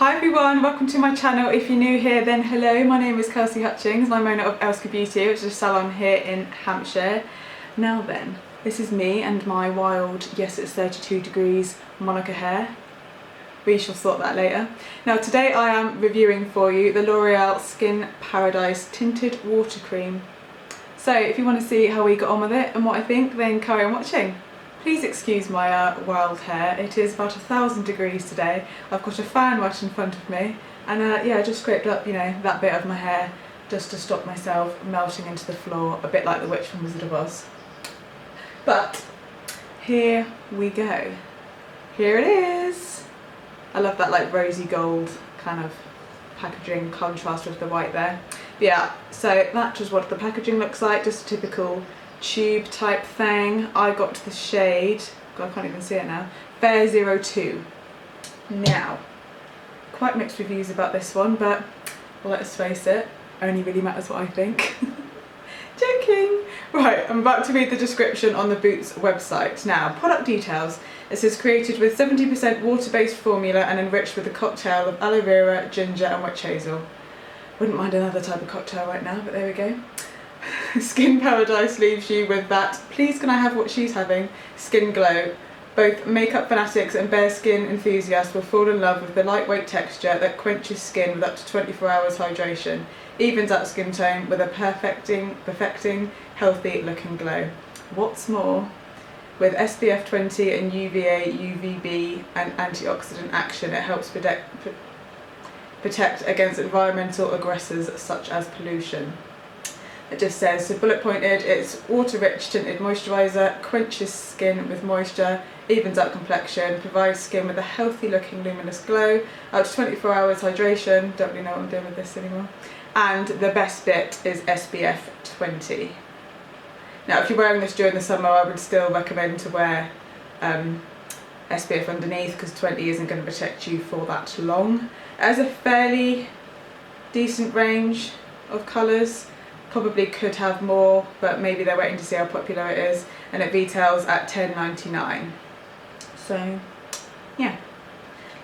Hi everyone, welcome to my channel. If you're new here, then hello, my name is Kelsey Hutchings and I'm owner of Elska Beauty, which is a salon here in Hampshire. Now then, this is me and my wild, yes it's 32 degrees, Monica hair. We shall sort that later. Now today I am reviewing for you the L'Oreal Skin Paradise Tinted Water Cream. So if you want to see how we got on with it and what I think, then carry on watching. Please excuse my wild hair. It is about 1,000 degrees today. I've got a fan right in front of me and yeah, I just scraped up, you know, that bit of my hair just to stop myself melting into the floor, a bit like the witch from Wizard of Oz. But here we go. Here it is. I love that like rosy gold kind of packaging contrast with the white there. But yeah, so that is what the packaging looks like, just a typical tube type thing. I got the shade, God, I can't even see it now, Fair 02. Now, quite mixed reviews about this one, but let's face it, only really matters what I think. Joking! Right, I'm about to read the description on the Boots website. Now, product details. It says created with 70% water-based formula and enriched with a cocktail of aloe vera, ginger and witch hazel. Wouldn't mind another type of cocktail right now, but there we go. Skin Paradise leaves you with that, please can I have what she's having, skin glow. Both makeup fanatics and bare skin enthusiasts will fall in love with the lightweight texture that quenches skin with up to 24 hours hydration, evens out skin tone with a perfecting healthy looking glow. What's more, with SPF 20 and UVA, UVB and antioxidant action, it helps protect against environmental aggressors such as pollution. It just says, so bullet pointed, it's water rich tinted moisturiser, quenches skin with moisture, evens out complexion, provides skin with a healthy looking luminous glow, up to 24 hours hydration, don't really know what I'm doing with this anymore, and the best bit is SPF 20. Now if you're wearing this during the summer, I would still recommend to wear SPF underneath because 20 isn't going to protect you for that long. It has a fairly decent range of colours. Probably could have more, but maybe they're waiting to see how popular it is, and it retails at $10.99. So yeah,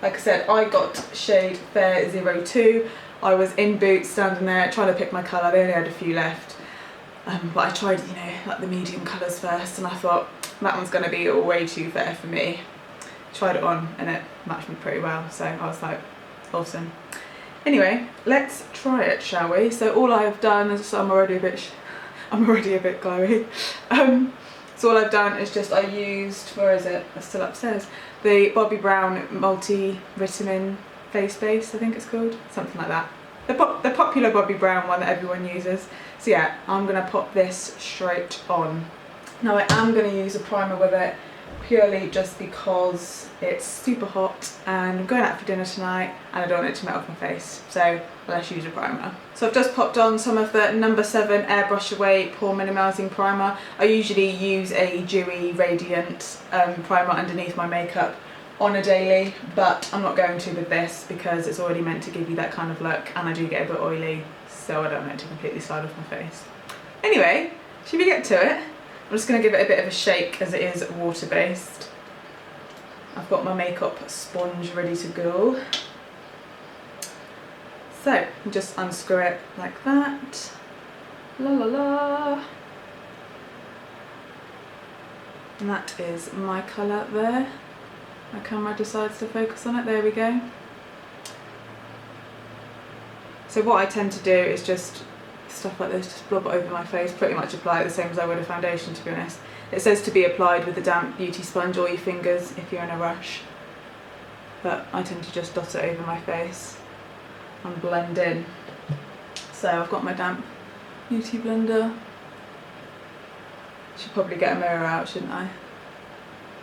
like I said, I got shade Fair 02. I was in Boots standing there trying to pick my colour. They only had a few left, but I tried, you know, like the medium colours first, and I thought that one's going to be way too fair for me. Tried it on and it matched me pretty well, so I was like, awesome. Anyway, let's try it, shall we? So all I've done is, I'm already a bit glowy. So all I've done is just I used, where is it? It's still upstairs. The Bobbi Brown multi-vitamin face base, I think it's called, something like that. The popular Bobbi Brown one that everyone uses. So yeah, I'm gonna pop this straight on. Now I am gonna use a primer with it, purely just because it's super hot and I'm going out for dinner tonight and I don't want it to melt off my face, so let's use a primer. So I've just popped on some of the No. 7 Airbrush Away Pore Minimising Primer. I usually use a dewy radiant primer underneath my makeup on a daily, but I'm not going to with this because it's already meant to give you that kind of look and I do get a bit oily, so I don't want it to completely slide off my face. Anyway, should we get to it? I'm just going to give it a bit of a shake as it is water based. I've got my makeup sponge ready to go. So just unscrew it like that. La la la. And that is my colour there. My camera decides to focus on it, there we go. So what I tend to do is just stuff like this, just blob it over my face, pretty much apply it the same as I would a foundation, to be honest. It says to be applied with a damp beauty sponge or your fingers if you're in a rush, but I tend to just dot it over my face and blend in. So I've got my damp beauty blender. Should probably get a mirror out, shouldn't I?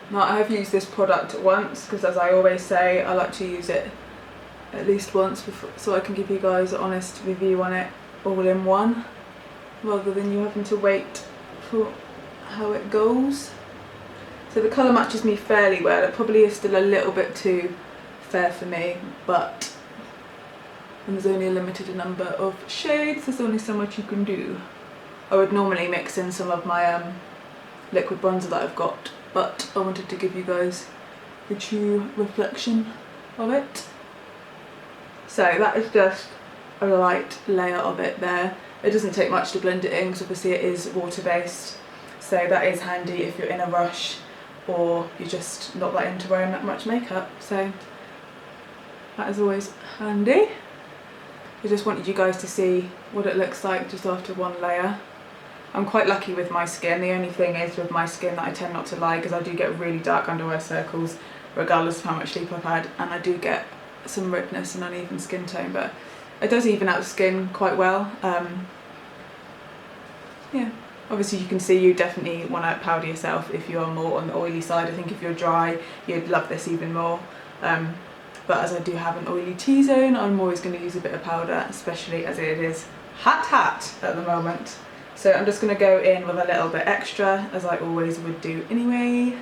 Now I have used this product once because, as I always say, I like to use it at least once before, so I can give you guys an honest review on it all in one, rather than you having to wait for how it goes. So the colour matches me fairly well. It probably is still a little bit too fair for me, but there's only a limited number of shades, there's only so much you can do. I would normally mix in some of my liquid bronzer that I've got, but I wanted to give you guys the true reflection of it. So that is just a light layer of it there. It doesn't take much to blend it in because obviously it is water based, so that is handy if you're in a rush or you're just not that into wearing that much makeup, so that is always handy. I just wanted you guys to see what it looks like just after one layer. I'm quite lucky with my skin. The only thing is with my skin that I tend not to like is I do get really dark under eye circles regardless of how much sleep I've had, and I do get some redness and uneven skin tone, but it does even out the skin quite well. Yeah, obviously you can see you definitely want to powder yourself if you are more on the oily side. I think if you're dry you'd love this even more, but as I do have an oily T-zone, I'm always going to use a bit of powder, especially as it is hot at the moment. So I'm just going to go in with a little bit extra, as I always would do anyway.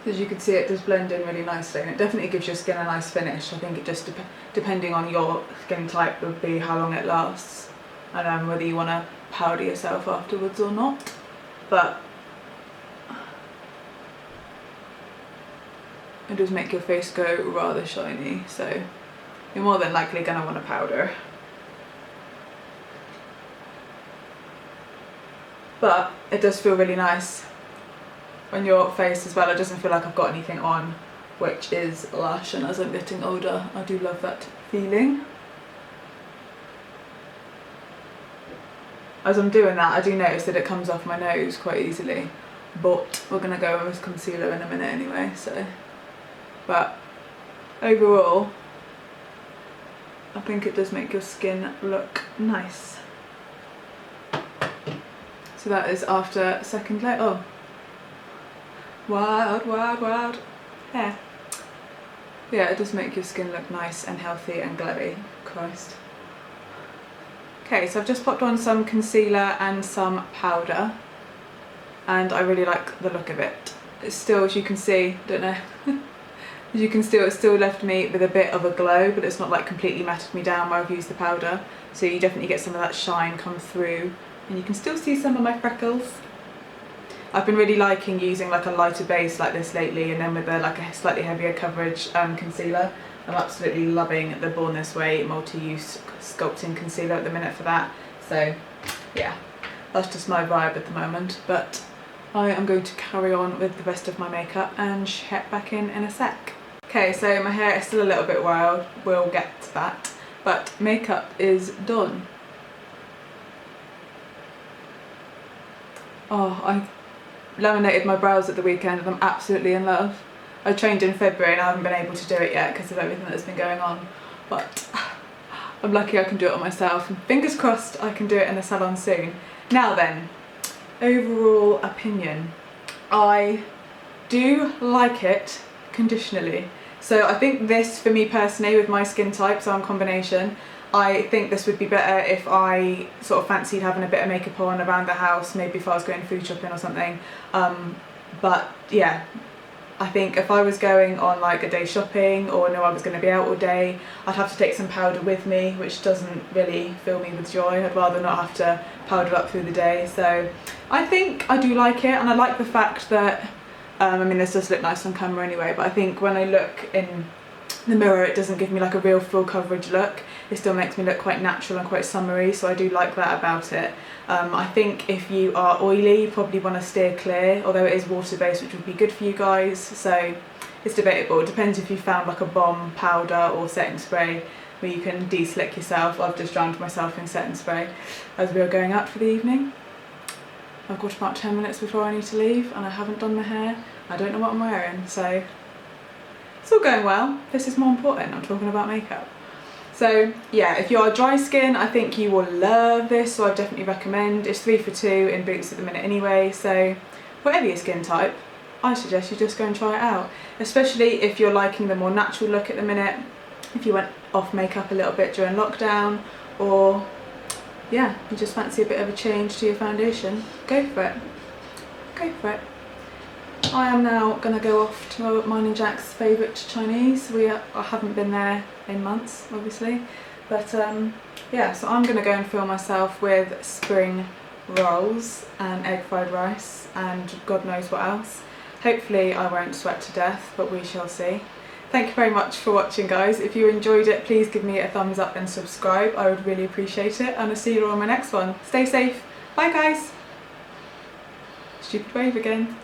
As you can see, it does blend in really nicely, and it definitely gives your skin a nice finish. I think it just depending on your skin type would be how long it lasts, and whether you want to powder yourself afterwards or not. But it does make your face go rather shiny, so you're more than likely going to want to powder. But it does feel really nice on your face as well. It doesn't feel like I've got anything on, which is lush, and as I'm getting older I do love that feeling. As I'm doing that I do notice that it comes off my nose quite easily, but we're going to go with concealer in a minute anyway, so. But overall I think it does make your skin look nice. So that is after second layer. Oh, wild hair. Yeah, it does make your skin look nice and healthy and glowy. Christ. Okay, so I've just popped on some concealer and some powder, and I really like the look of it. It's still, as you can see, don't know, as you can see, it still left me with a bit of a glow, but it's not like completely matted me down where I've used the powder. So you definitely get some of that shine come through, and you can still see some of my freckles. I've been really liking using like a lighter base like this lately, and then with like a slightly heavier coverage concealer. I'm absolutely loving the Born This Way multi-use sculpting concealer at the minute for that. So yeah, that's just my vibe at the moment, but I am going to carry on with the rest of my makeup and check back in a sec. Okay, so my hair is still a little bit wild, we'll get to that, but makeup is done. Oh, I laminated my brows at the weekend and I'm absolutely in love. I trained in February and I haven't been able to do it yet because of everything that's been going on, but I'm lucky I can do it on myself, and fingers crossed I can do it in the salon soon. Now then, overall opinion. I do like it conditionally. So I think this, for me personally, with my skin type, so I'm combination, I think this would be better if I sort of fancied having a bit of makeup on around the house, maybe if I was going food shopping or something. But yeah, I think if I was going on like a day shopping or know I was going to be out all day, I'd have to take some powder with me, which doesn't really fill me with joy. I'd rather not have to powder up through the day. So I think I do like it, and I like the fact that, I mean, this does look nice on camera anyway, but I think when I look in the mirror it doesn't give me like a real full coverage look. It still makes me look quite natural and quite summery, so I do like that about it. I think if you are oily you probably want to steer clear, although it is water based, which would be good for you guys, so it's debatable. It depends if you found like a bomb powder or setting spray where you can de-slick yourself. I've just drowned myself in setting spray as we are going out for the evening. I've got about 10 minutes before I need to leave and I haven't done my hair. I don't know what I'm wearing, so it's all going well. This is more important, I'm talking about makeup. So yeah, if you're dry skin, I think you will love this, so I definitely recommend. It's 3 for 2 in Boots at the minute anyway, so whatever your skin type, I suggest you just go and try it out. Especially if you're liking the more natural look at the minute, if you went off makeup a little bit during lockdown, or yeah, you just fancy a bit of a change to your foundation, go for it. Go for it. I am now going to go off to mine and Jack's favourite Chinese. I haven't been there in months, obviously, but yeah, so I'm going to go and fill myself with spring rolls and egg fried rice and God knows what else. Hopefully I won't sweat to death, but we shall see. Thank you very much for watching, guys. If you enjoyed it, please give me a thumbs up and subscribe. I would really appreciate it, and I'll see you all on my next one. Stay safe. Bye, guys. Stupid wave again.